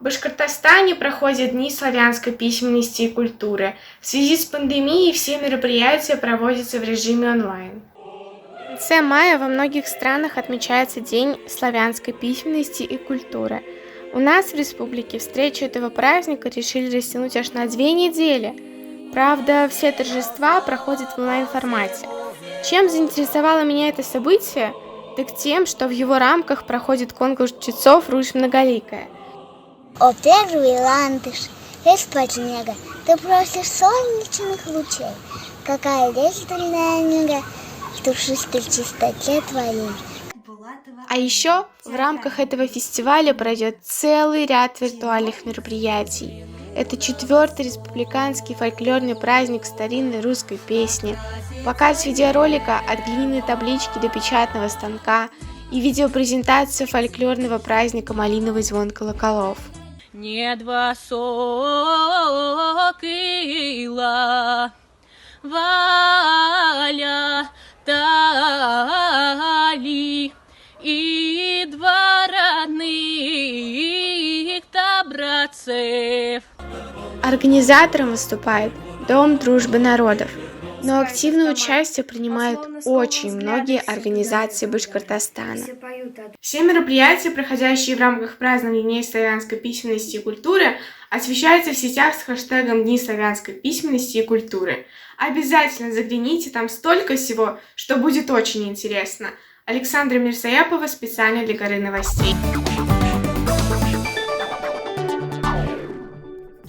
Башкортостане проходят Дни славянской письменности и культуры. В связи с пандемией все мероприятия проводятся в режиме онлайн. В конце мая во многих странах отмечается День славянской письменности и культуры. У нас в республике встречу этого праздника решили растянуть аж на 2 недели. Правда, все торжества проходят в онлайн-формате. Чем заинтересовало меня это событие? Так тем, что в его рамках проходит конкурс чтецов «Русь многоликая». О первый ландыш, из-под снега, ты просишь солнечных лучей. Какая лиственная нега в душистой чистоте твоей. А еще в рамках этого фестиваля пройдет целый ряд виртуальных мероприятий. Это 4-й республиканский фольклорный праздник старинной русской песни, показ видеоролика от глиняной таблички до печатного станка и видеопрезентация фольклорного праздника «Малиновый звон колоколов». Нет высокила Валя Тали и два родных добрацев. Организатором выступает Дом дружбы народов, но активное участие принимают очень многие организации Башкортостана. Все мероприятия, проходящие в рамках празднования Дней славянской письменности и культуры, освещаются в сетях с хэштегом Дни славянской письменности и культуры. Обязательно загляните, там столько всего, что будет очень интересно. Александра Мирсаяпова специально для Горы новостей.